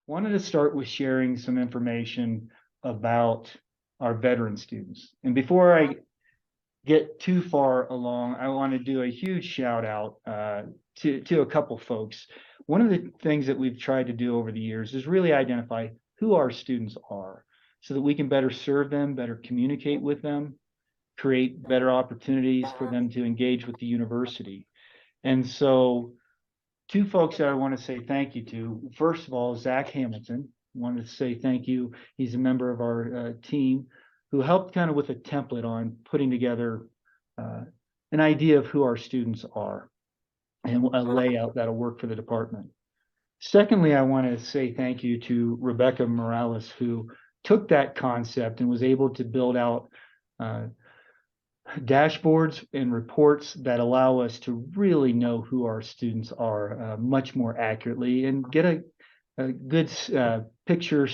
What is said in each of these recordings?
wanted to start with sharing some information about our veteran students. And before I get too far along, I want to do a huge shout out to a couple folks. One of the things that we've tried to do over the years is really identify who our students are so that we can better serve them, better communicate with them, create better opportunities for them to engage with the university. And so two folks that I want to say thank you to. First of all, Zach Hamilton. Wanted to say thank you. He's a member of our team who helped kind of with a template on putting together an idea of who our students are and a layout that'll work for the department. Secondly, I want to say thank you to Rebecca Morales, who took that concept and was able to build out dashboards and reports that allow us to really know who our students are much more accurately and get a good picture,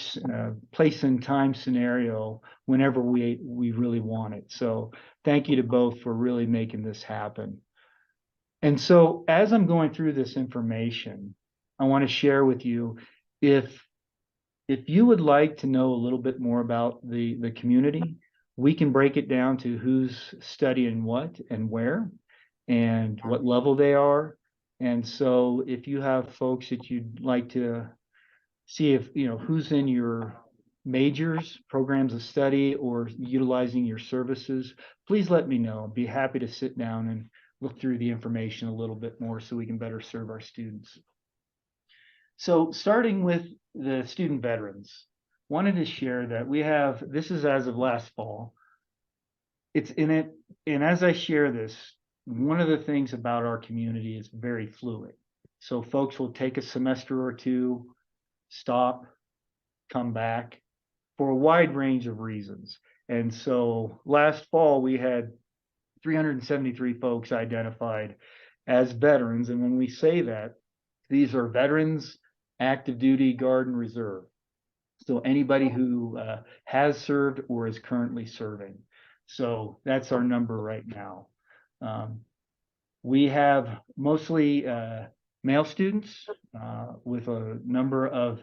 place and time scenario whenever we really want it. So thank you to both for really making this happen. And so as I'm going through this information, I want to share with you if you would like to know a little bit more about the community, we can break it down to who's studying what and where and what level they are. And so if you have folks that you'd like to see if, who's in your majors, programs of study, or utilizing your services, please let me know. I'd be happy to sit down and look through the information a little bit more so we can better serve our students. So starting with the student veterans, wanted to share that we have, this is as of last fall, it's in it, and as I share this, one of the things about our community is very fluid. So folks will take a semester or two, stop, come back for a wide range of reasons. And so last fall, we had 373 folks identified as veterans. And when we say that, these are veterans, active duty, guard, and reserve. So anybody who has served or is currently serving. So that's our number right now. We have mostly male students with a number of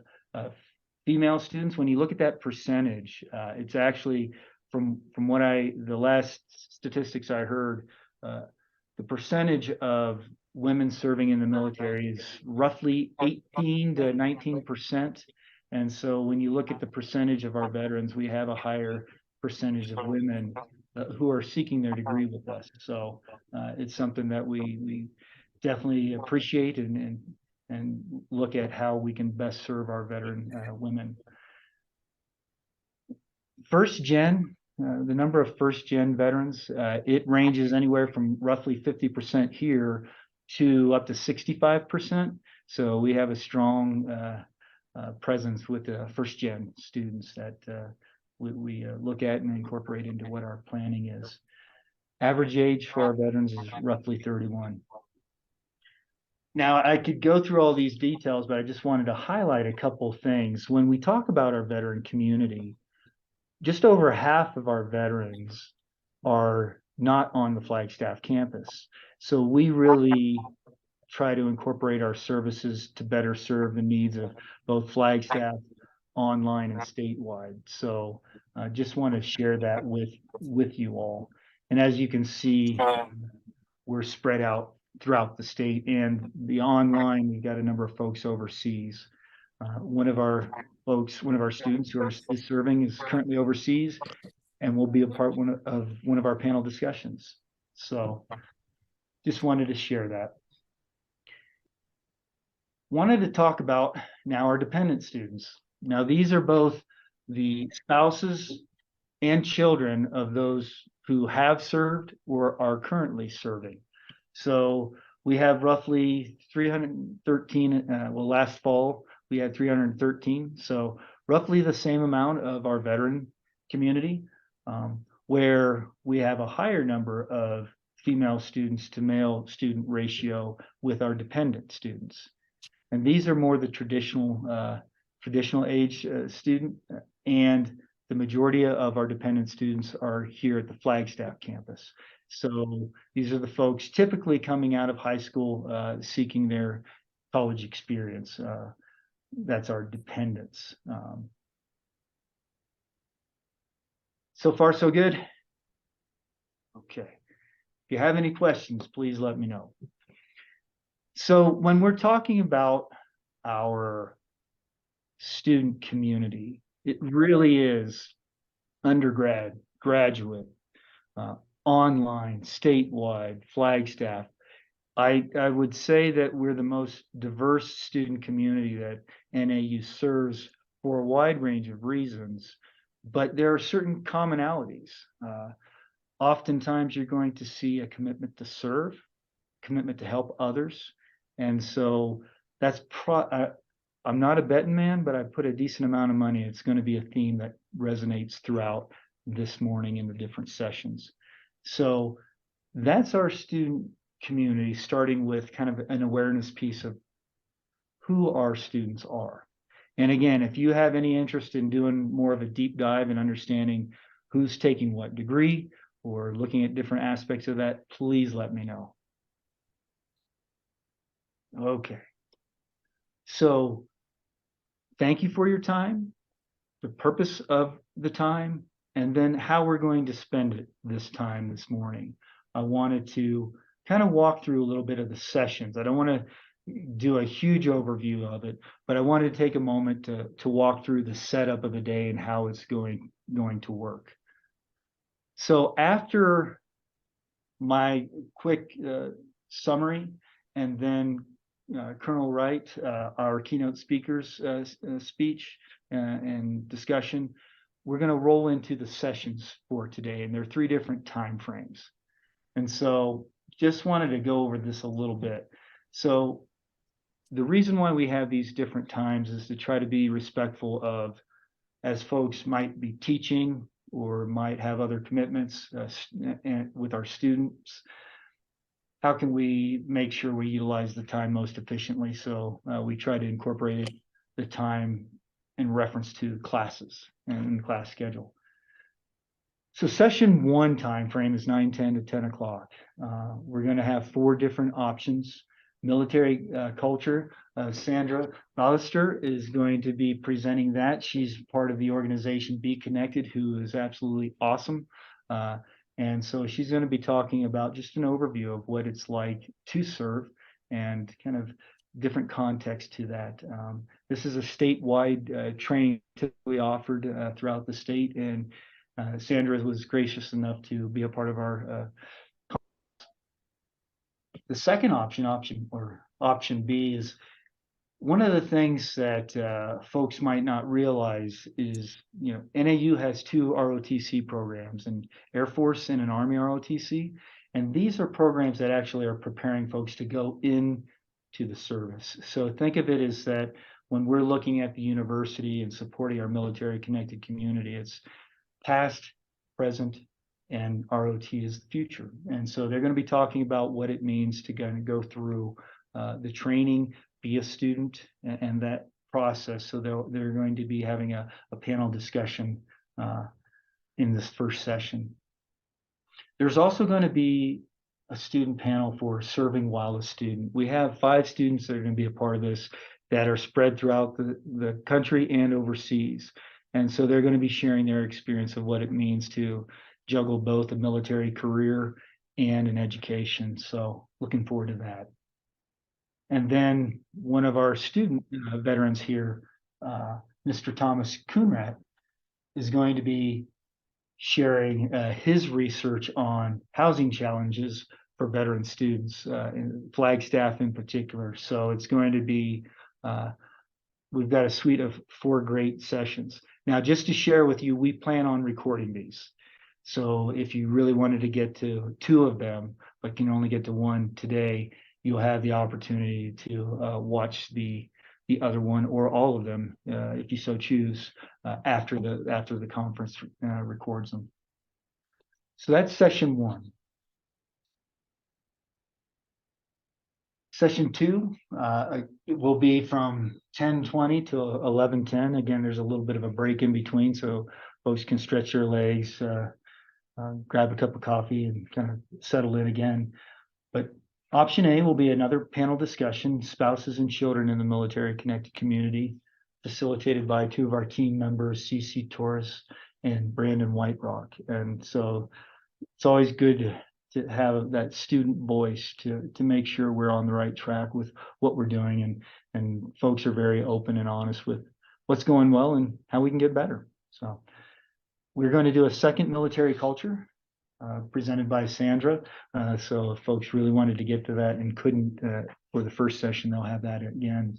female students. When you look at that percentage, it's actually from what the last statistics I heard, the percentage of women serving in the military is roughly 18 to 19%. And so when you look at the percentage of our veterans, we have a higher percentage of women who are seeking their degree with us. So it's something that we definitely appreciate and look at how we can best serve our veteran women. First gen, the number of first gen veterans, it ranges anywhere from roughly 50% here to up to 65%. So we have a strong presence with the first gen students that we look at and incorporate into what our planning is. Average age for our veterans is roughly 31. Now, I could go through all these details, but I just wanted to highlight a couple things. When we talk about our veteran community, just over half of our veterans are not on the Flagstaff campus. So we really try to incorporate our services to better serve the needs of both Flagstaff, online, and statewide. So I just want to share that with you all. And as you can see, we're spread out throughout the state and the online. We've got a number of folks overseas. One of our students who is serving is currently overseas and will be a part of one of our panel discussions. So just wanted to share that. Wanted to talk about now our dependent students. Now these are both the spouses and children of those who have served or are currently serving. So we have roughly 313, last fall we had 313. So roughly the same amount of our veteran community, where we have a higher number of female students to male student ratio with our dependent students. And these are more the traditional age student, and the majority of our dependent students are here at the Flagstaff campus. So these are the folks typically coming out of high school seeking their college experience. that's our dependence. So far, so good? Okay. If you have any questions, please let me know. So when we're talking about our student community, it really is undergrad, graduate, online, statewide, Flagstaff. I would say that we're the most diverse student community that NAU serves for a wide range of reasons, but there are certain commonalities. Oftentimes, you're going to see a commitment to serve, commitment to help others, and so that's I'm not a betting man, but I put a decent amount of money. It's going to be a theme that resonates throughout this morning in the different sessions. So that's our student community, starting with kind of an awareness piece of who our students are. And again, if you have any interest in doing more of a deep dive and understanding who's taking what degree or looking at different aspects of that, please let me know. Okay. So thank you for your time, the purpose of the time, and then how we're going to spend it this time this morning. I wanted to kind of walk through a little bit of the sessions. I don't want to do a huge overview of it, but I wanted to take a moment to walk through the setup of the day and how it's going to work. So after my quick summary, and then Colonel Wright, our keynote speaker's speech and discussion, we're going to roll into the sessions for today, and there are 3 different time frames. And so just wanted to go over this a little bit. So the reason why we have these different times is to try to be respectful of, as folks might be teaching or might have other commitments with our students, how can we make sure we utilize the time most efficiently? So we try to incorporate the time in reference to classes and the class schedule. So session 1 time frame is 9:10 to 10 o'clock. We're going to have 4 different options. Military culture. Sandra Ballister is going to be presenting that. She's part of the organization Be Connected, who is absolutely awesome. And so she's going to be talking about just an overview of what it's like to serve and kind of different context to that. This is a statewide training typically offered throughout the state, and Sandra was gracious enough to be a part of our. The second option B, is one of the things that folks might not realize is, NAU has 2 ROTC programs, an Air Force and an Army ROTC. And these are programs that actually are preparing folks to go into the service. So think of it as that when we're looking at the university and supporting our military connected community, it's past, present, and ROT is the future. And so they're going to be talking about what it means to go through the training, be a student, and that process. So they're going to be having a panel discussion in this first session. There's also going to be a student panel for serving while a student. We have 5 students that are going to be a part of this that are spread throughout the country and overseas. And so they're going to be sharing their experience of what it means to juggle both a military career and an education. So looking forward to that. And then one of our student veterans here, Mr. Thomas Coonrat, is going to be sharing his research on housing challenges for veteran students, in Flagstaff in particular. So it's going to be, we've got a suite of 4 great sessions. Now, just to share with you, we plan on recording these. So if you really wanted to get to 2 of them, but can only get to 1 today, you'll have the opportunity to watch the other one or all of them, if you so choose, after the conference records them. So that's session 1. Session 2 will be from 10:20 to 11:10. Again, there's a little bit of a break in between, so folks can stretch their legs, grab a cup of coffee, and kind of settle in again. But option A will be another panel discussion, spouses and children in the military connected community. facilitated by two of our team members, CC Torres and Brandon Whiterock. And so it's always good to have that student voice to make sure we're on the right track with what we're doing, and folks are very open and honest with what's going well and how we can get better. So we're going to do a second military culture presented by Sandra. So if folks really wanted to get to that and couldn't for the first session, they'll have that again.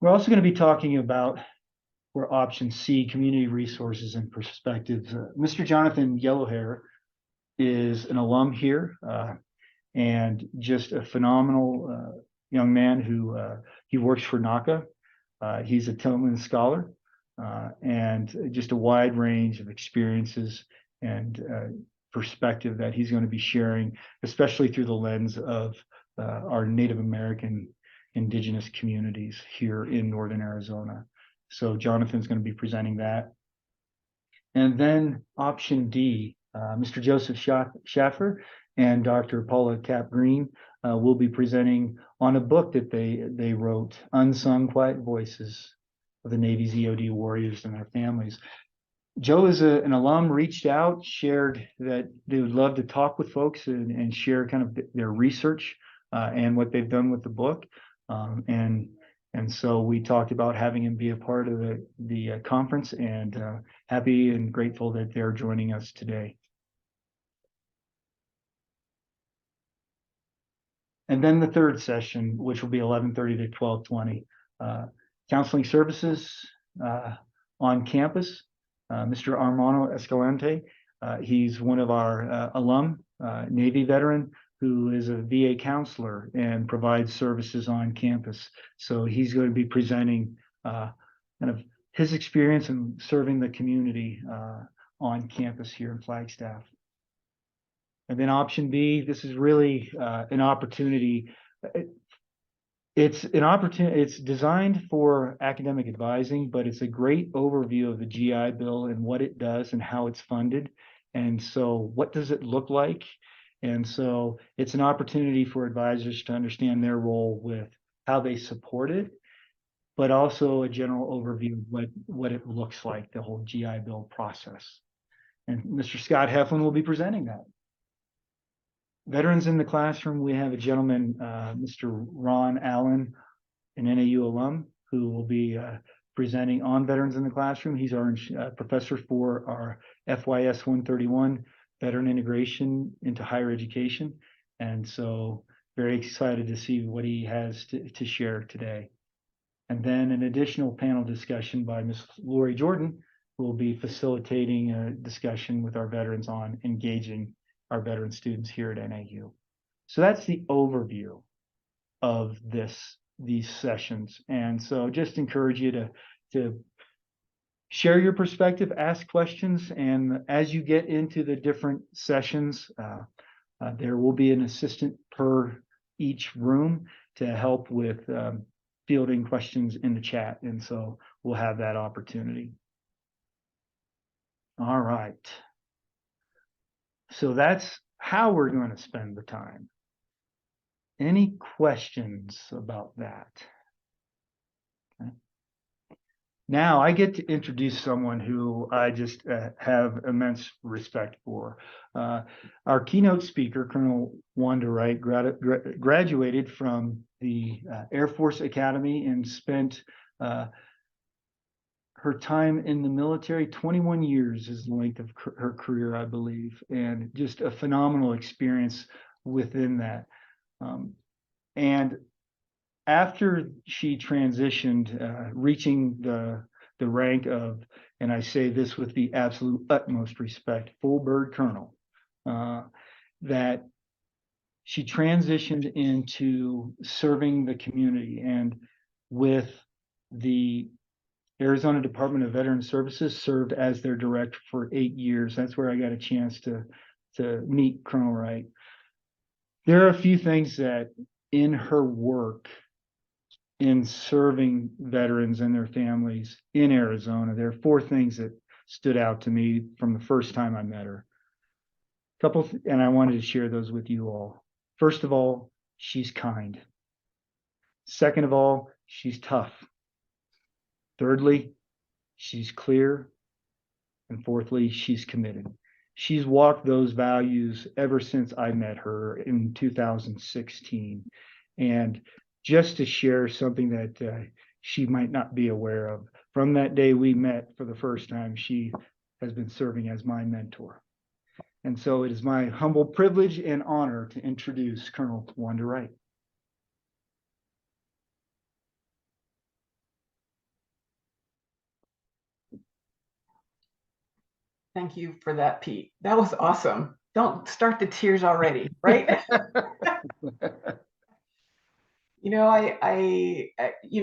We're also going to be talking about, for option C, community resources and perspectives. Mr. Jonathan Yellowhair is an alum here and just a phenomenal young man who he works for NACA. He's a Tillman Scholar and just a wide range of experiences and perspective that he's going to be sharing, especially through the lens of our Native American indigenous communities here in Northern Arizona. So Jonathan's going to be presenting that. And then option D, Mr. Joseph Schaffer and Dr. Paula Cap-Green will be presenting on a book that they wrote, Unsung Quiet Voices of the Navy's EOD Warriors and Their Families. Joe is an alum, reached out, shared that they would love to talk with folks and share kind of their research and what they've done with the book. And so we talked about having him be a part of the conference, and happy and grateful that they're joining us today. And then the third session, which will be 11:30 to 12:20, counseling services on campus. Mr. Armando Escalante, he's one of our alum, Navy veteran, who is a VA counselor and provides services on campus. So he's going to be presenting kind of his experience in serving the community on campus here in Flagstaff. And then option B, this is really an opportunity. It's an opportunity. It's designed for academic advising, but it's a great overview of the GI Bill and what it does and how it's funded. And so what does it look like? And so it's an opportunity for advisors to understand their role with how they support it, but also a general overview of what it looks like, the whole GI Bill process. And Mr. Scott Heflin will be presenting that. Veterans in the classroom, we have a gentleman, Mr. Ron Allen, an NAU alum, who will be presenting on veterans in the classroom. He's our professor for our FYS 131, Veteran Integration into Higher Education. And so very excited to see what he has to share today. And then an additional panel discussion by Ms. Lori Jordan, who will be facilitating a discussion with our veterans on engaging our veteran students here at NAU. So that's the overview of these sessions. And so just encourage you to share your perspective, ask questions, and as you get into the different sessions, there will be an assistant per each room to help with fielding questions in the chat. And so we'll have that opportunity. All right. So that's how we're going to spend the time. Any questions about that? Okay. Now I get to introduce someone who I just have immense respect for. Our keynote speaker, Colonel Wanda Wright, graduated from the Air Force Academy and spent her time in the military. 21 years is the length of her career, I believe, and just a phenomenal experience within that. And after she transitioned, reaching the rank of, and I say this with the absolute utmost respect, full bird colonel, that she transitioned into serving the community, and with the Arizona Department of Veteran Services, served as their director for 8 years. That's where I got a chance to meet Colonel Wright. There are a few things that in her work in serving veterans and their families in Arizona, there are 4 things that stood out to me from the first time I met her. And I wanted to share those with you all. First of all, she's kind. Second of all, she's tough. Thirdly, she's clear. And fourthly, she's committed. She's walked those values ever since I met her in 2016. And just to share something that she might not be aware of, from that day we met for the first time, she has been serving as my mentor. And so it is my humble privilege and honor to introduce Colonel Wanda Wright. Thank you for that, Pete. That was awesome. Don't start the tears already, right?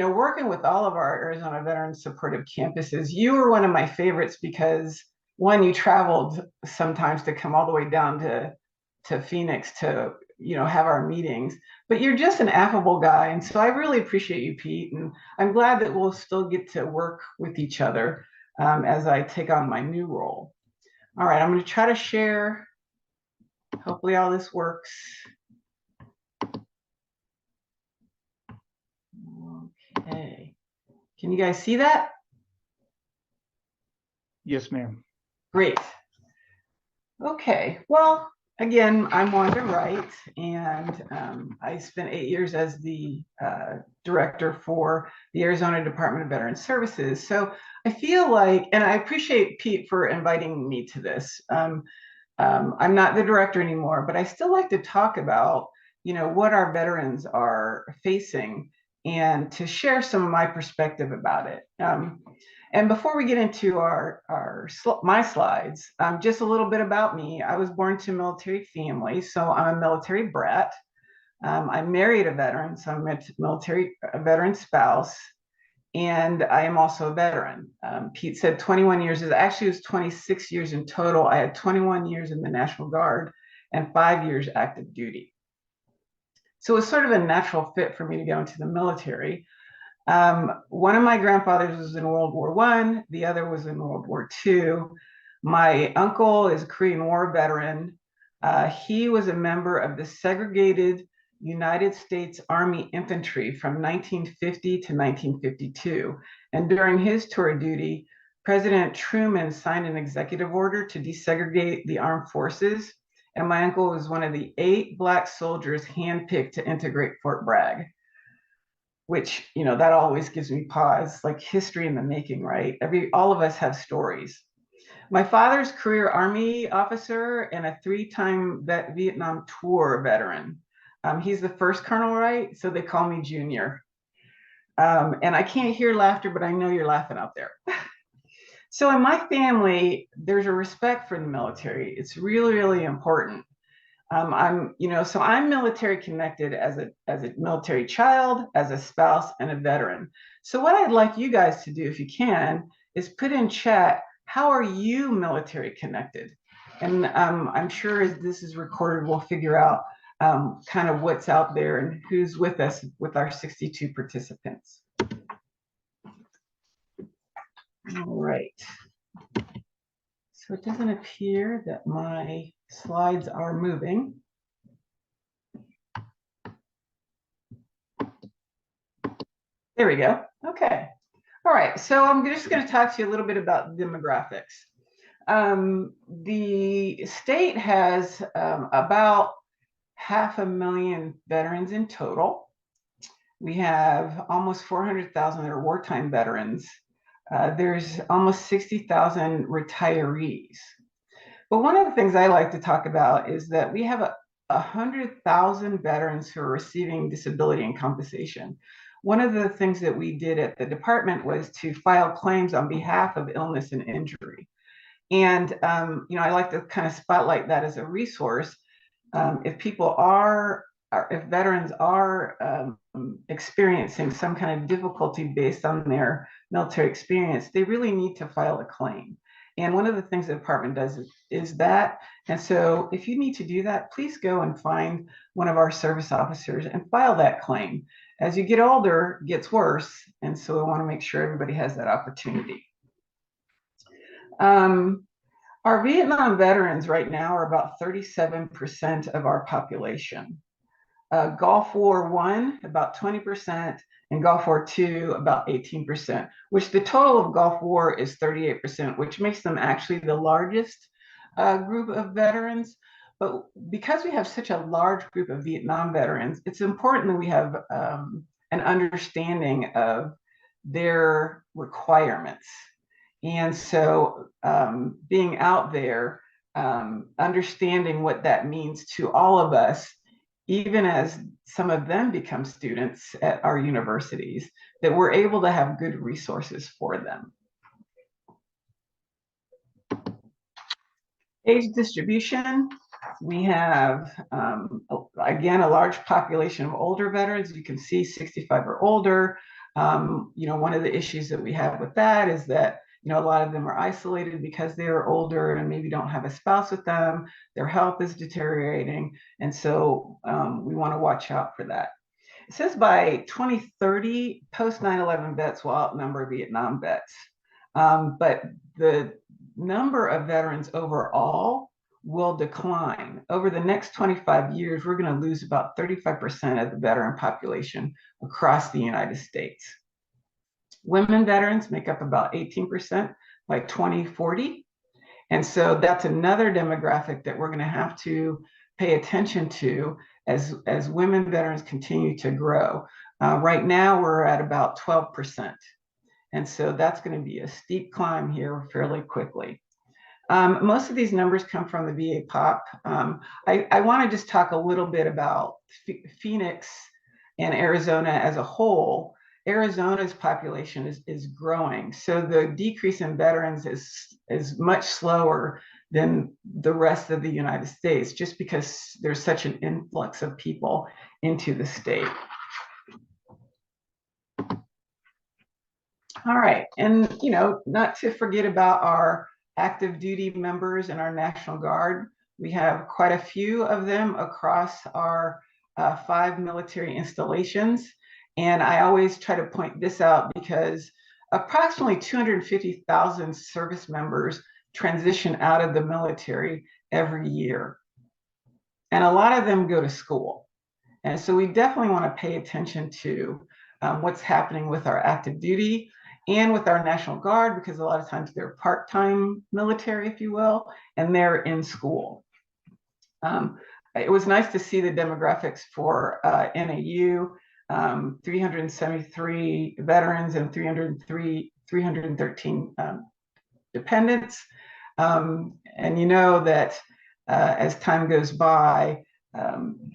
Working with all of our Arizona Veteran Supportive campuses, you were one of my favorites because one, you traveled sometimes to come all the way down to Phoenix to, have our meetings, but you're just an affable guy. And so I really appreciate you, Pete. And I'm glad that we'll still get to work with each other as I take on my new role. All right, I'm going to try to share. Hopefully all this works. Okay. Can you guys see that? Yes, ma'am. Great. Okay. Well, again, I'm Wanda Wright, and I spent 8 years as the director for the Arizona Department of Veteran Services. So I feel like, and I appreciate Pete for inviting me to this. I'm not the director anymore, but I still like to talk about, what our veterans are facing and to share some of my perspective about it. And before we get into my slides, just a little bit about me. I was born to a military family, so I'm a military brat. I married a veteran, so I'm a veteran spouse, and I am also a veteran. Pete said 21 years. It was 26 years in total. I had 21 years in the National Guard and 5 years active duty. So it was sort of a natural fit for me to go into the military. One of my grandfathers was in World War I, the other was in World War II. My uncle is a Korean War veteran. He was a member of the segregated United States Army Infantry from 1950 to 1952. And during his tour of duty, President Truman signed an executive order to desegregate the armed forces. And my uncle was one of the 8 Black soldiers handpicked to integrate Fort Bragg, which, that always gives me pause, like history in the making, right? All of us have stories. My father's career Army officer and a 3-time Vietnam tour veteran. He's the first Colonel Wright, so they call me Junior. And I can't hear laughter, but I know you're laughing out there. So in my family, there's a respect for the military. It's really, really important. I'm military connected as a military child, as a spouse, and a veteran. So what I'd like you guys to do, if you can, is put in chat, how are you military connected? And I'm sure as this is recorded, we'll figure out kind of what's out there and who's with us with our 62 participants. All right. So it doesn't appear that my slides are moving. There we go. Okay. All right. So I'm just going to talk to you a little bit about demographics. The state has about 500,000 veterans in total. We have almost 400,000 that are wartime veterans. There's almost 60,000 retirees. But one of the things I like to talk about is that we have 100,000 veterans who are receiving disability and compensation. One of the things that we did at the department was to file claims on behalf of illness and injury. And, I like to kind of spotlight that as a resource. If veterans are experiencing some kind of difficulty based on their military experience, they really need to file a claim. And one of the things the department does is that. And so if you need to do that, please go and find one of our service officers and file that claim. As you get older, it gets worse. And so we want to make sure everybody has that opportunity. Our Vietnam veterans right now are about 37% of our population. Gulf War I, about 20%, and Gulf War II, about 18%, which the total of Gulf War is 38%, which makes them actually the largest group of veterans. But because we have such a large group of Vietnam veterans, it's important that we have an understanding of their requirements. And so being out there, understanding what that means to all of us, even as some of them become students at our universities, that we're able to have good resources for them. Age distribution, we have, again, a large population of older veterans. You can see 65 or older. One of the issues that we have with that is that a lot of them are isolated because they are older and maybe don't have a spouse with them. Their health is deteriorating. And so we want to watch out for that. It says by 2030, post 9/11 vets will outnumber Vietnam vets. But the number of veterans overall will decline. Over the next 25 years, we're going to lose about 35% of the veteran population across the United States. Women veterans make up about 18% by 2040. And so that's another demographic that we're going to have to pay attention to as women veterans continue to grow. Right now, we're at about 12%. And so that's going to be a steep climb here fairly quickly. Most of these numbers come from the VA POP. I want to just talk a little bit about Phoenix and Arizona as a whole. Arizona's population is growing. So the decrease in veterans is much slower than the rest of the United States, just because there's such an influx of people into the state. All right, and not to forget about our active duty members in our National Guard. We have quite a few of them across our 5 military installations. And I always try to point this out because approximately 250,000 service members transition out of the military every year. And a lot of them go to school. And so we definitely want to pay attention to what's happening with our active duty and with our National Guard, because a lot of times they're part-time military, if you will, and they're in school. It was nice to see the demographics for NAU, 373 veterans and 313 dependents. And you know that as time goes by,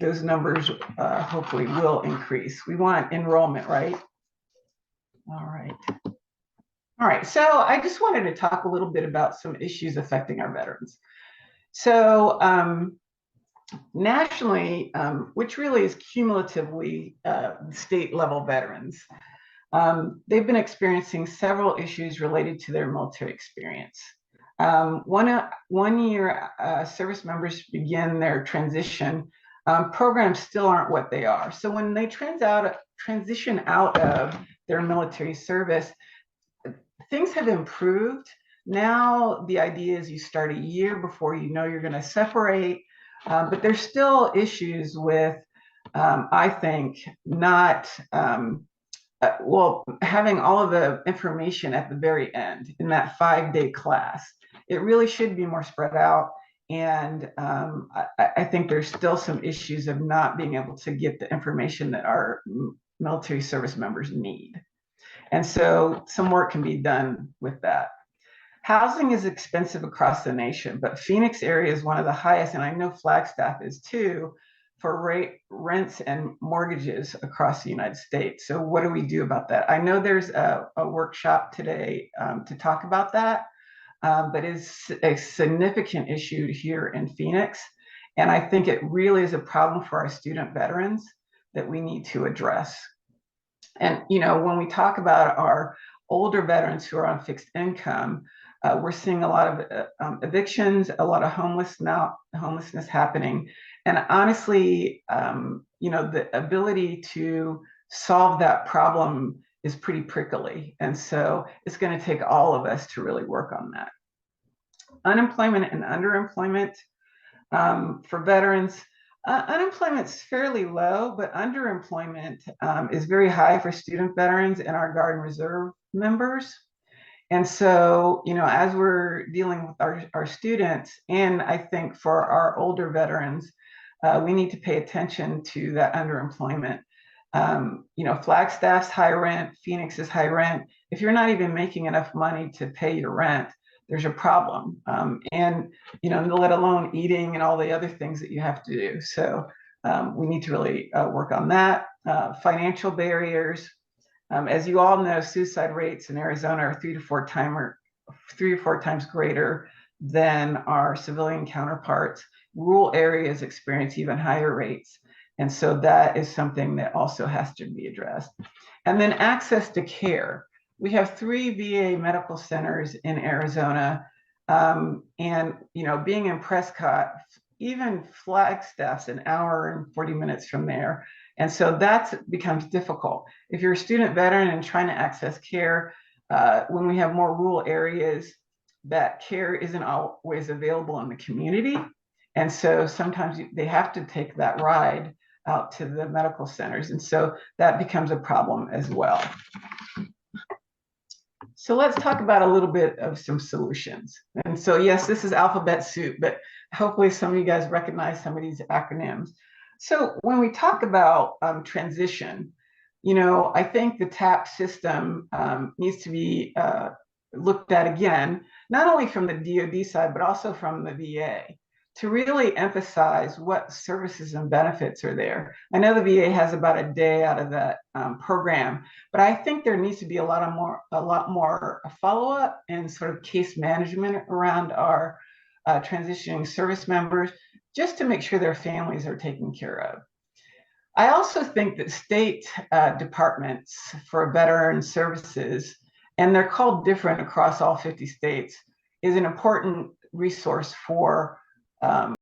those numbers hopefully will increase. We want enrollment, right? All right. All right, so I just wanted to talk a little bit about some issues affecting our veterans. So nationally, which really is cumulatively state level veterans, they've been experiencing several issues related to their military experience. One year service members begin their transition, programs still aren't what they are. So when they transition out of their military service, things have improved. Now the idea is you start a year before you know you're going to separate, but there's still issues with, I think, not having all of the information at the very end in that 5-day class. It really should be more spread out. And I think there's still some issues of not being able to get the information that our military service members need. And so some work can be done with that. Housing is expensive across the nation, but Phoenix area is one of the highest, and I know Flagstaff is too, for rents and mortgages across the United States. So what do we do about that? I know there's a workshop today to talk about that, but it's a significant issue here in Phoenix. And I think it really is a problem for our student veterans that we need to address. And, when we talk about our older veterans who are on fixed income, we're seeing a lot of evictions, a lot of homelessness happening. And honestly, the ability to solve that problem is pretty prickly. And so it's going to take all of us to really work on that. Unemployment and underemployment for veterans. Unemployment's fairly low, but underemployment is very high for student veterans and our Guard and Reserve members. And so, as we're dealing with our students, and I think for our older veterans, we need to pay attention to that underemployment. Flagstaff's high rent, Phoenix is high rent. If you're not even making enough money to pay your rent, there's a problem. And let alone eating and all the other things that you have to do. So we need to really work on that. Financial barriers. As you all know, suicide rates in Arizona are 3 to 4 times greater than our civilian counterparts. Rural areas experience even higher rates. And so that is something that also has to be addressed. And then access to care. We have 3 VA medical centers in Arizona. And, being in Prescott, even Flagstaff's an hour and 40 minutes from there. And so that becomes difficult. If you're a student veteran and trying to access care, when we have more rural areas, that care isn't always available in the community. And so sometimes they have to take that ride out to the medical centers. And so that becomes a problem as well. So let's talk about a little bit of some solutions. And so, yes, this is alphabet soup, but hopefully some of you guys recognize some of these acronyms. So when we talk about transition, I think the TAP system needs to be looked at again, not only from the DoD side, but also from the VA, to really emphasize what services and benefits are there. I know the VA has about a day out of that program, but I think there needs to be a lot more follow-up and sort of case management around our transitioning service members, just to make sure their families are taken care of. I also think that state departments for veteran services, and they're called different across all 50 states, is an important resource for